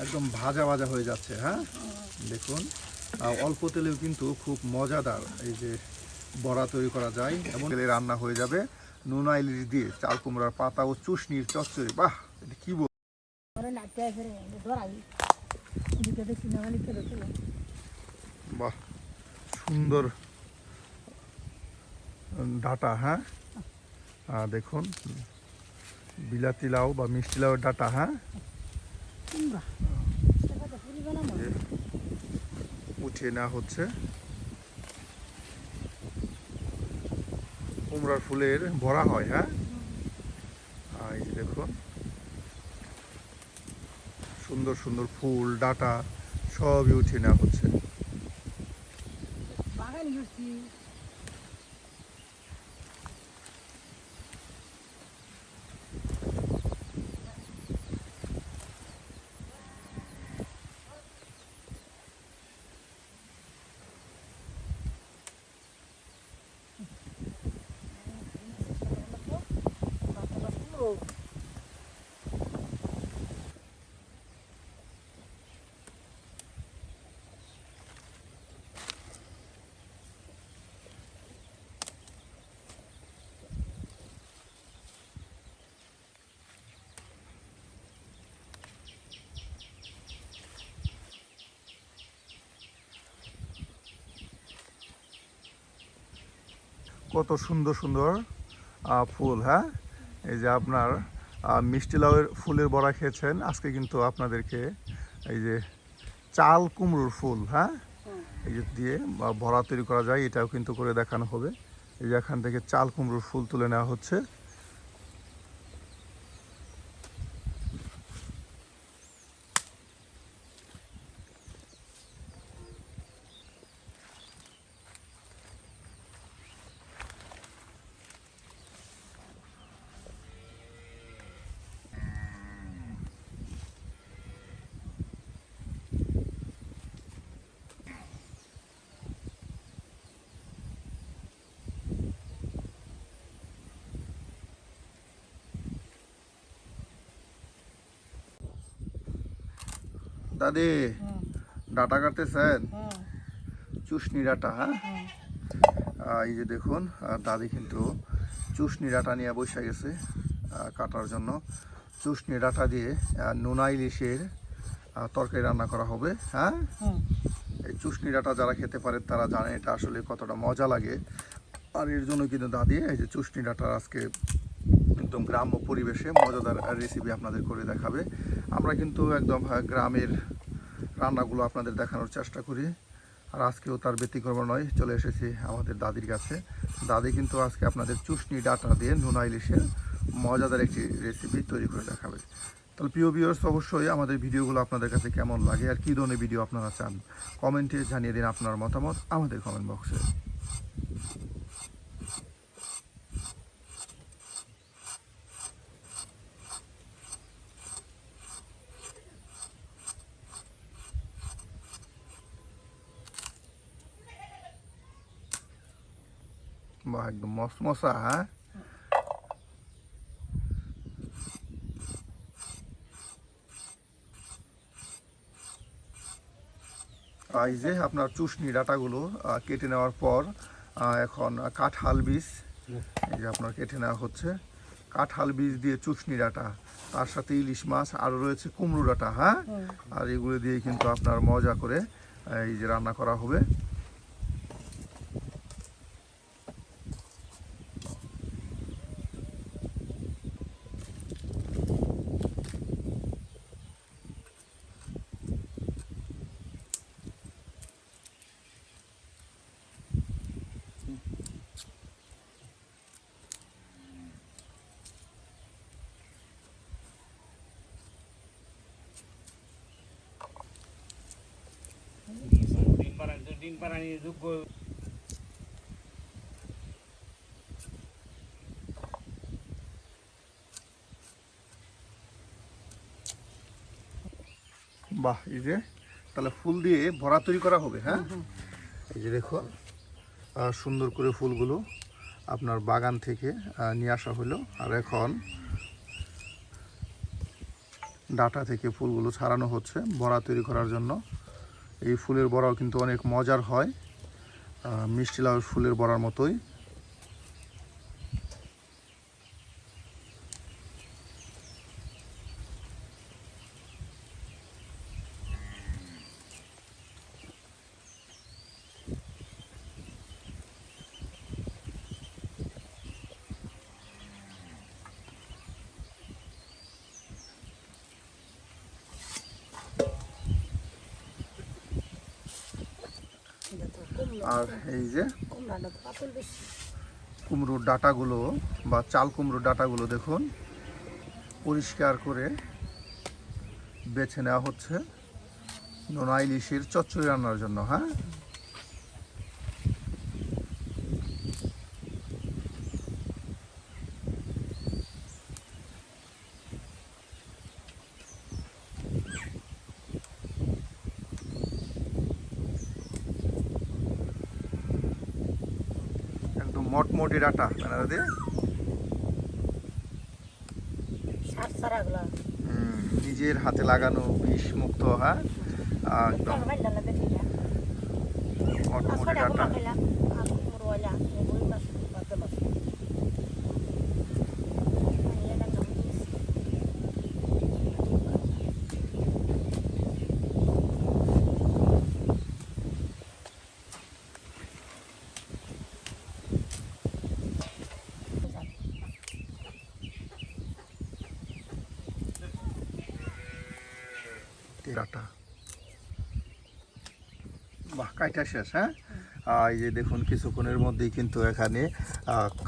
একদম ভাজা ভাজা হয়ে যাচ্ছে। হ্যাঁ, দেখুন অল্প তেলেও কিন্তু খুব মজাদার এই যে বড়া তৈরি করা যায় এবং তেলে রান্না হয়ে যাবে নোনা ইলিশ দিয়ে চাল কুমড়ার পাতা ও চুষনির চচ্চড়ি। বাহ, এটা কি বল, বাহ সুন্দর ডাটা। হ্যাঁ, দেখুন বিলাতি লাউ বা মিষ্টি লাউয়ের ডাটা। হ্যাঁ, উঠিয়ে নেওয়া হচ্ছে। কুমড়ার ফুলের বড়া হয়। হ্যাঁ, এই যে দেখুন সুন্দর সুন্দর ফুল ডাটা সবই উঠিয়ে নেওয়া হচ্ছে। কত সুন্দর সুন্দর ফুল। হ্যাঁ, এই যে আপনার মিষ্টি লাউয়ের ফুলের বড়া খেয়েছেন, আজকে কিন্তু আপনাদেরকে এই যে চাল কুমড়োর ফুল, হ্যাঁ, এই যে দিয়ে বড়া তৈরি করা যায় এটাও কিন্তু করে দেখানো হবে। এই যে এখান থেকে চাল কুমড়োর ফুল তুলে নেওয়া হচ্ছে। দাদি ডাটা কাটতেছেন? চুষনি ডাটা। হ্যাঁ, এই যে দেখুন দাদি কিন্তু চুষনি ডাটা নিয়ে বসে গেছে কাটার জন্য। চুষনি ডাটা দিয়ে নোনা ইলিশের তরকারি রান্না করা হবে। হ্যাঁ, এই চুষনি ডাটা যারা খেতে পারে তারা জানে এটা আসলে কতটা মজা লাগে। আর এর জন্য কিন্তু দাদি এই যে চুষনি ডাটার আজকে একদম গ্রাম্য পরিবেশে মজাদার রেসিপি আপনাদের করে দেখাবে। আমরা কিন্তু একদম গ্রামের রান্নাগুলো আপনাদের দেখানোর চেষ্টা করি, আর আজকেও তার ব্যতিক্রম নয়। চলে এসেছি আমাদের দাদির কাছে। দাদি কিন্তু আজকে আপনাদের চুষনি ডাটা দিয়ে নোনা ইলিশের মজাদার একটি রেসিপি তৈরি করে দেখাবে। তাহলে প্রিয় ভিউয়ার্স, অবশ্যই আমাদের ভিডিওগুলো আপনাদের কাছে কেমন লাগে আর কী ধরনের ভিডিও আপনারা চান কমেন্টে জানিয়ে দিন আপনার মতামত আমাদের কমেন্ট বক্সে। বাহ, একদম মশমশা। হ্যাঁ, এই যে আপনার চুষনি ডাটাগুলো কেটে নেওয়ার পর এখন কাঁঠাল বীজ এই যে আপনার কেটে নেওয়া হচ্ছে। কাঁঠাল বীজ দিয়ে চুষনি ডাটা, তার সাথে ইলিশ মাছ, আরও রয়েছে কুমড়ো ডাটা। হ্যাঁ, আর এগুলো দিয়ে কিন্তু আপনার মজা করে এই যে রান্না করা হবে। ডিম পাড়ানি যোগ্য। বাহ, এই যে তাহলে ফুল দিয়ে ভরা তৈরি করা হবে। হ্যাঁ, এই যে দেখুন সুন্দর করে ফুলগুলো আপনার বাগান থেকে নিয়ে আসা হলো, আর এখন ডাটা থেকে ফুলগুলো ছাড়ানো হচ্ছে বড়া তৈরি করার জন্য। এই ফুলের বড়াও কিন্তু অনেক মজার হয়, মিষ্টি লাউ ফুলের বড়ার মতোই। আর এই যে কুমড়োর ডাঁটাগুলো বা চাল কুমড়োর ডাঁটাগুলো দেখুন পরিষ্কার করে বেছে নেওয়া হচ্ছে নোনা ইলিশের চচ্চড়ি রান্নার জন্য। হ্যাঁ, একদম মটমটি ডাঁটা দাদি। নিজের হাতে লাগানো বিষ মুক্ত। হ্যাঁ, একদম মটমটি ডাঁটা। ডাঁটা বাহ, কাইটা শেষ। হ্যাঁ, এই যে দেখুন কিছুক্ষণের মধ্যেই কিন্তু এখানে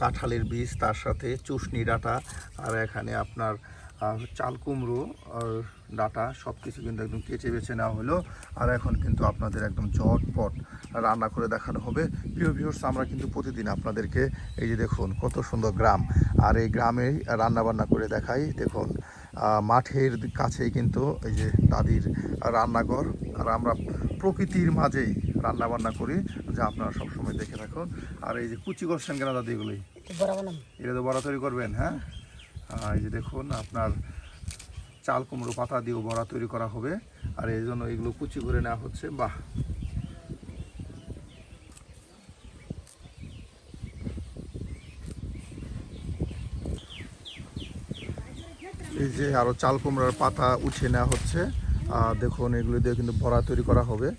কাঁঠালের বীজ, তার সাথে চুষনি ডাঁটা, আর এখানে আপনার চাল কুমড়ো আর ডাঁটা সব কিছু কিন্তু একদম কেটে বেছে নেওয়া হলো। আর এখন কিন্তু আপনাদের একদম ঝটপট রান্না করে দেখানো হবে। প্রিয় ভিউয়ার্স, আমরা কিন্তু প্রতিদিন আপনাদেরকে এই যে দেখুন কত সুন্দর গ্রাম, আর এই গ্রামে রান্না বান্না করে দেখাই। দেখুন মাঠের কাছেই কিন্তু এই যে দাদির রান্নাঘর, আর আমরা প্রকৃতির মাঝেই রান্না বান্না করি, যা আপনারা সবসময় দেখে থাকুন। আর এই যে কুচি করছেন কেন দাদি এগুলোই? এটা তো বড়া তৈরি করবেন। হ্যাঁ, এই যে দেখুন আপনার চাল কুমড়ো পাতা দিয়েও বড়া তৈরি করা হবে, আর এই জন্য এগুলো কুচি করে নেওয়া হচ্ছে। বাহ, এই যে আরও চাল কুমড়ার পাতা উঠিয়ে নেওয়া হচ্ছে। দেখুন এগুলো দিয়ে কিন্তু বড়া তৈরি করা হবে,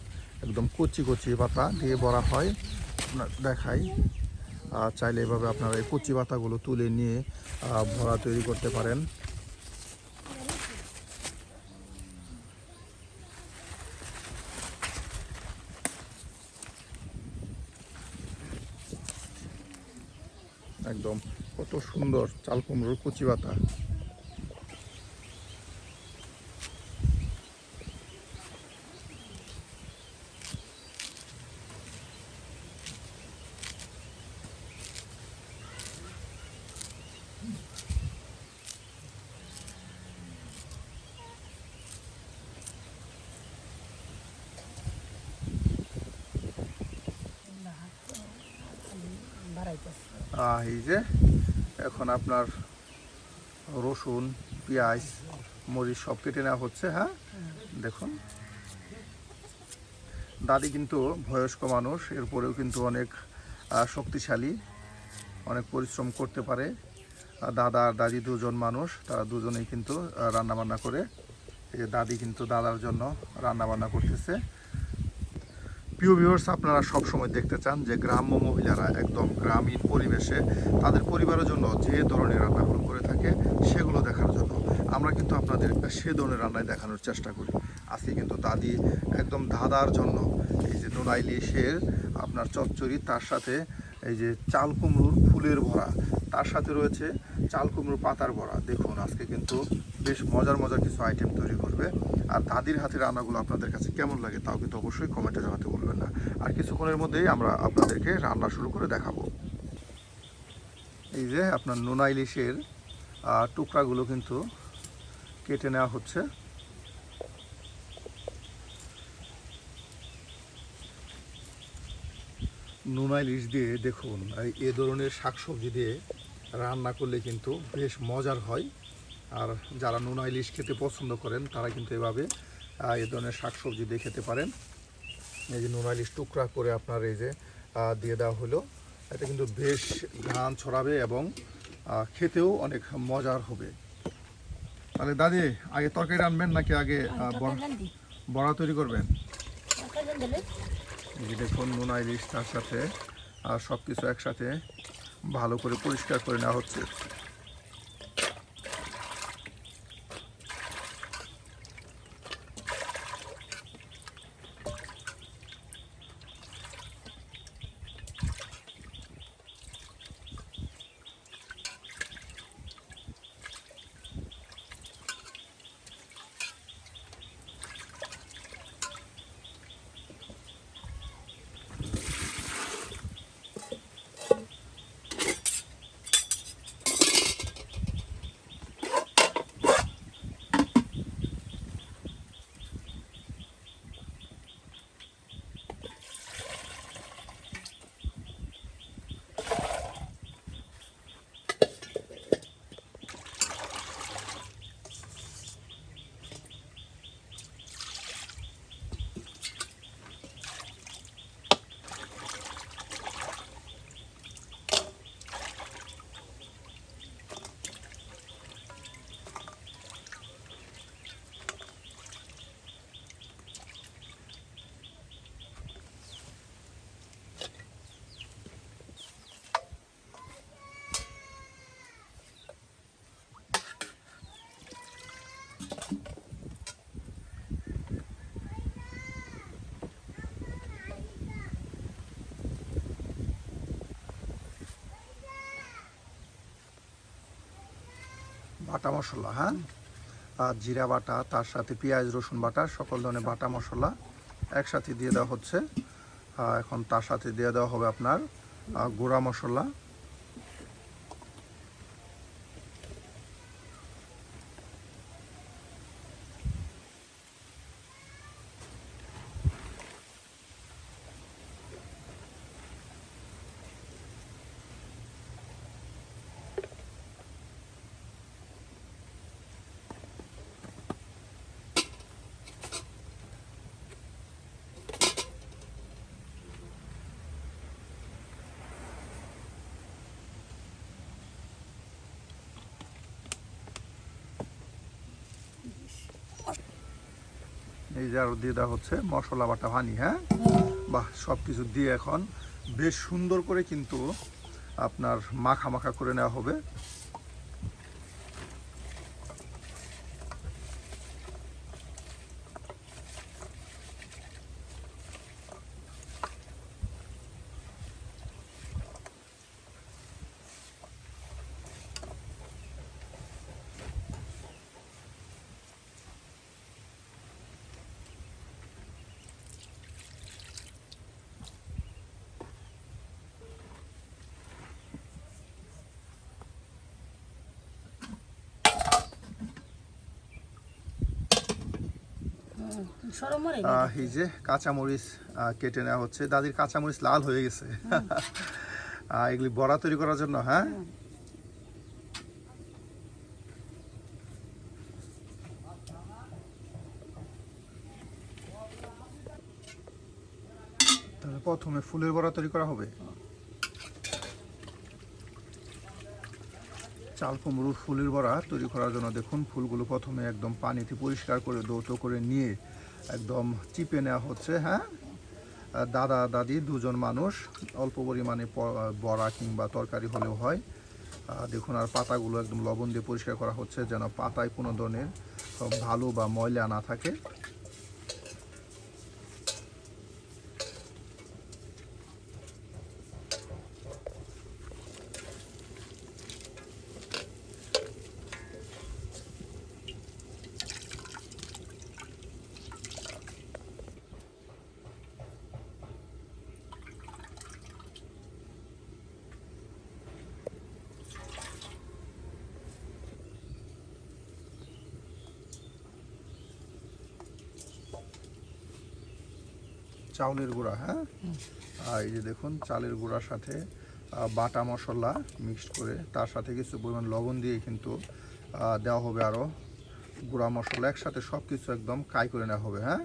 একদম কচি কচি পাতা দিয়ে বড়া হয়। আপনার দেখাই, চাইলে এভাবে আপনারা এই কচি পাতাগুলো তুলে নিয়ে বড়া তৈরি করতে পারেন। একদম কত সুন্দর চাল কুমড়োর কচি পাতা। এই যে এখন আপনার রসুন, পেঁয়াজ, মরিচ সব কেটে নেওয়া হচ্ছে। হ্যাঁ, দেখুন দাদি কিন্তু বয়স্ক মানুষ, এরপরেও কিন্তু অনেক শক্তিশালী, অনেক পরিশ্রম করতে পারে। দাদা আর দাদি দুজন মানুষ, তারা দুজনেই কিন্তু রান্নাবান্না করে। এই যে দাদি কিন্তু দাদার জন্য রান্নাবান্না করতেছে। প্রিয় ভিউয়ার্স, আপনারা সবসময় দেখতে চান যে গ্রাম্য মহিলারা একদম গ্রামীণ পরিবেশে তাদের পরিবারের জন্য যে ধরনের রান্নাগুলো করে থাকে সেগুলো দেখার জন্য আমরা কিন্তু আপনাদের সে ধরনের রান্নায় দেখানোর চেষ্টা করি। আজকে কিন্তু দাদি একদম দাদার জন্য এই যে নোনা ইলিশের আপনার চচ্চড়ি, তার সাথে এই যে চাল কুমড়োর ফুলের বড়া, তার সাথে রয়েছে চাল কুমড়োর পাতার বড়া। দেখুন আজকে কিন্তু বেশ মজার মজার কিছু আইটেম তৈরি করবে। আর দাদির হাতের রান্নাগুলো আপনাদের কাছে কেমন লাগে তাও কিন্তু অবশ্যই কমেন্টে জানাতে ভুলবেন না। আর কিছুক্ষণের মধ্যেই আমরা আপনাদেরকে রান্না শুরু করে দেখাবো। এই যে আপনার নোনা ইলিশের টুকরাগুলো কিন্তু কেটে নেওয়া হচ্ছে। নোনা ইলিশ দিয়ে দেখুন এ ধরনের শাকসবজি দিয়ে রান্না করলে কিন্তু বেশ মজার হয়। আর যারা নোনা ইলিশ খেতে পছন্দ করেন তারা কিন্তু এভাবে এই ধরনের শাকসবজি দিয়ে খেতে পারেন। এই যে নোনা ইলিশ টুকরা করে আপনার এই যে দিয়ে দেওয়া হলো, এটা কিন্তু বেশ ঘ্রাণ ছড়াবে এবং খেতেও অনেক মজার হবে। তাহলে দাদি আগে তরকারি রান্নবেন নাকি আগে বড়া তৈরি করবেন? এই যে দেখুন নোনা ইলিশ, তার সাথে সব কিছু একসাথে ভালো করে পরিষ্কার করে নেওয়া হচ্ছে। বাটা মশলা, হ্যাঁ, আর জিরা বাটা, তার সাথে পেঁয়াজ রসুন বাটা, সকল ধরনের বাটা মশলা একসাথে দিয়ে দেওয়া হচ্ছে। এখন তার সাথে দিয়ে দেওয়া হবে আপনার গুঁড়া মশলা, এই যে আরো দিয়ে দেওয়া হচ্ছে মশলা বাটা পানি। হ্যাঁ, বাহ, সব কিছু দিয়ে এখন বেশ সুন্দর করে কিন্তু আপনার মাখা মাখা করে নেওয়া হবে। এই যে কাঁচামরিচ কেটে নেওয়া হচ্ছে, দাদির কাঁচামরিচ লাল হয়ে গেছে এগুলি বড়া তৈরি করার জন্য। হ্যাঁ, তাহলে প্রথমে ফুলের বড়া তৈরি করা হবে। চাল কুমড়োর ফুলের বড়া তৈরি করার জন্য দেখুন ফুলগুলো প্রথমে একদম পানিতে পরিষ্কার করে ধৌত করে নিয়ে একদম চিপে নেওয়া হচ্ছে। হ্যাঁ, দাদা দাদি দুজন মানুষ, অল্প পরিমাণে বড়া কিংবা তরকারি হলেও হয়। দেখুন, আর পাতাগুলো একদম লবণ দিয়ে পরিষ্কার করা হচ্ছে যেন পাতায় কোনো ধরনের ভালো বা ময়লা না থাকে। চাউলের গুঁড়া, হ্যাঁ, আর এই যে দেখুন চালের গুঁড়ার সাথে বাটা মশলা মিক্সড করে তার সাথে কিছু পরিমাণ লবণ দিয়ে কিন্তু দেওয়া হবে আরও গুঁড়া মশলা একসাথে সব কিছু একদম কাই করে নেওয়া হবে। হ্যাঁ,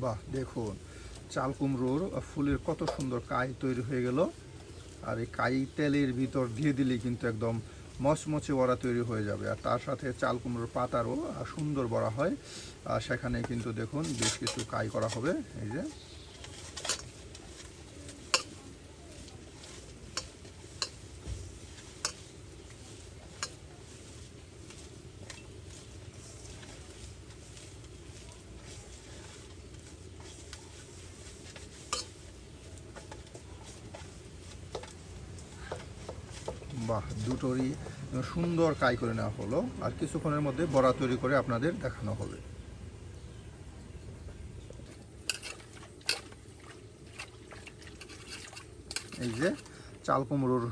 বাহ, দেখুন চাল কুমড়োর ফুলের কত সুন্দর কাই তৈরি হয়ে গেল। আর এই কাই তেলের ভিতর দিয়ে দিলে কিন্তু একদম মচমচে বড়া তৈরি হয়ে যাবে। আর তার সাথে চাল কুমড়োর পাতারও সুন্দর বড়া হয়। আর সেখানে কিন্তু দেখুন বেশ কিছু কাই করা হবে। এই যে বাহ, দুটোরই সুন্দর কাই করে নেওয়া হলো। আর কিছুক্ষণের মধ্যে বড়া তৈরি করে আপনাদের দেখানো হবে। এই যে চাল কুমড়োর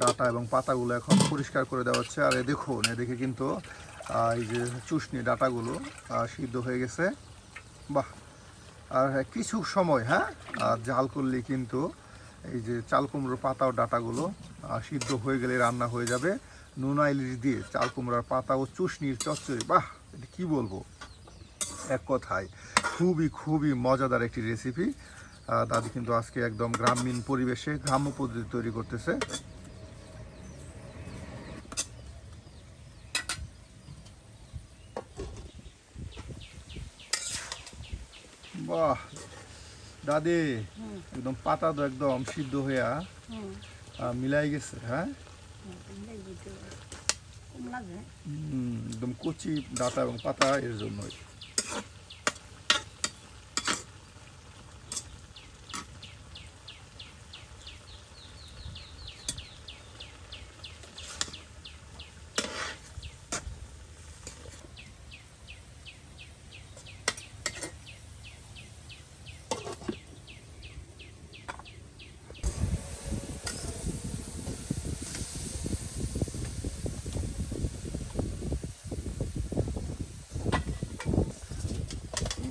ডাঁটা এবং পাতাগুলো এখন পরিষ্কার করে দেওয়া হচ্ছে। আর দেখুন এদিকে কিন্তু এই যে চুষনি ডাঁটাগুলো সিদ্ধ হয়ে গেছে। বাহ, আর কিছু সময় জাল করলে কিন্তু এই যে চাল কুমড়োর পাতা ও ডাঁটাগুলো সিদ্ধ হয়ে গেলে রান্না হয়ে যাবে নুন ইলিশ দিয়ে চাল কুমড়োর পাতা ও চুষনির চচ্চড়ি। বাহ, এটা কী বলবো, এক কথায় খুবই খুবই মজাদার একটি রেসিপি। দাদি কিন্তু আজকে একদম গ্রামীণ পরিবেশে গ্রাম্য পদ্ধতি তৈরি করতেছে। বাহ দাদি, একদম পাতা তো একদম সিদ্ধ হইয়া মিলাই গেছে। হ্যাঁ, একদম কচি ডাঁটা এবং পাতা এর জন্যই।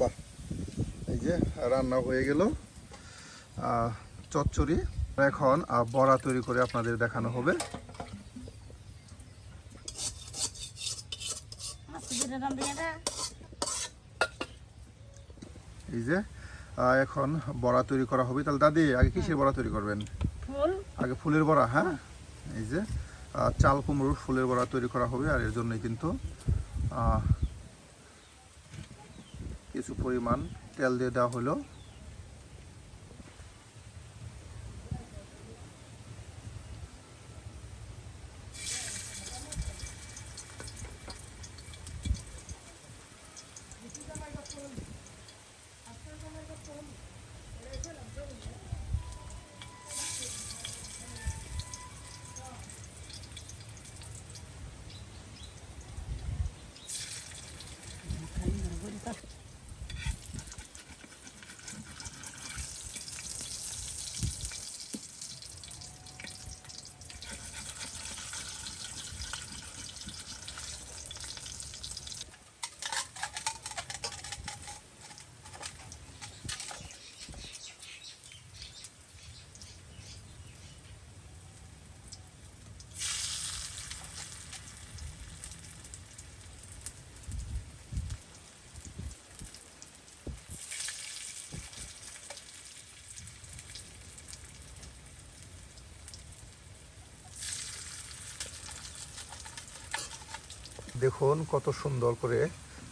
বাহ, এই যে রান্না হয়ে গেল চচ্চড়ি। এখন বড়া তৈরি করে আপনাদের দেখানো হবে। এই যে এখন বড়া তৈরি করা হবে। তাহলে দাদি আগে কিসের বড়া তৈরি করবেন? আগে ফুলের বড়া। হ্যাঁ, এই যে চাল কুমড়োর ফুলের বড়া তৈরি করা হবে। আর এর জন্যই কিন্তু কিছু পরিমাণ তেল দিয়ে দেওয়া হলো। দেখুন কত সুন্দর করে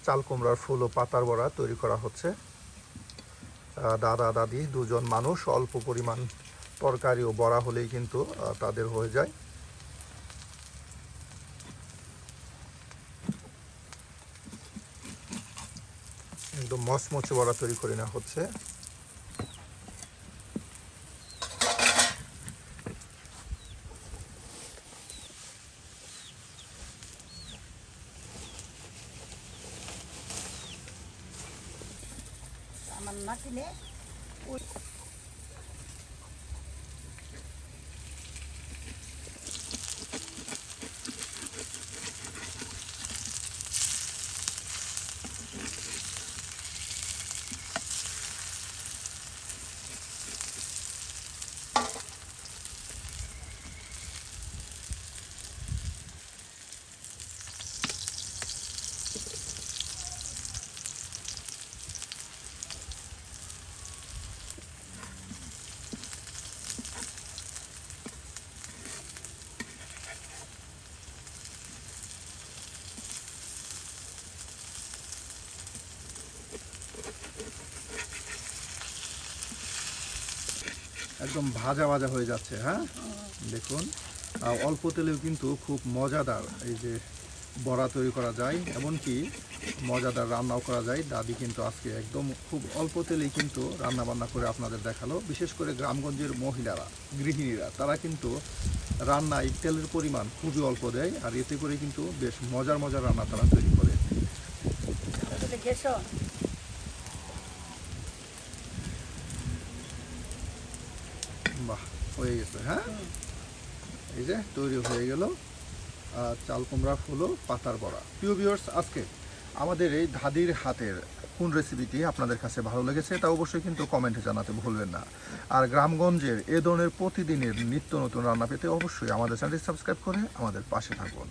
চাল কুমড়ার ফুল ও পাতার বড়া তৈরি করা হচ্ছে। দাদা দাদি দুজন মানুষ, অল্প পরিমাণ তরকারি ও বড়া হলেই কিন্তু তাদের হয়ে যায়। একদম মচমচে বড়া তৈরি করে নেওয়া হচ্ছে। আমার নাতিলে একদম ভাজা ভাজা হয়ে যাচ্ছে। হ্যাঁ, দেখুন অল্প তেলেও কিন্তু খুব মজাদার এই যে বড়া তৈরি করা যায়, এমনকি মজাদার রান্নাও করা যায়। দাদি কিন্তু আজকে একদম খুব অল্প তেলেই কিন্তু রান্না বান্না করে আপনাদের দেখালো। বিশেষ করে গ্রামগঞ্জের মহিলারা, গৃহিণীরা, তারা কিন্তু রান্নায় তেলের পরিমাণ খুবই অল্প দেয়, আর এতে করে কিন্তু বেশ মজার মজার রান্না তারা তৈরি করে। বাহ, হয়ে গেছে। হ্যাঁ, এই যে তৈরি হয়ে গেল চাল কুমড়া ফুলো পাতার বড়া। প্রিয় ভিউয়ার্স, আজকে আমাদের এই দাদির হাতের কোন রেসিপিটি আপনাদের কাছে ভালো লেগেছে তা অবশ্যই কিন্তু কমেন্টে জানাতে ভুলবেন না। আর গ্রামগঞ্জের এ ধরনের প্রতিদিনের নিত্য নতুন রান্না পেতে অবশ্যই আমাদের চ্যানেলটি সাবস্ক্রাইব করে আমাদের পাশে থাকুন।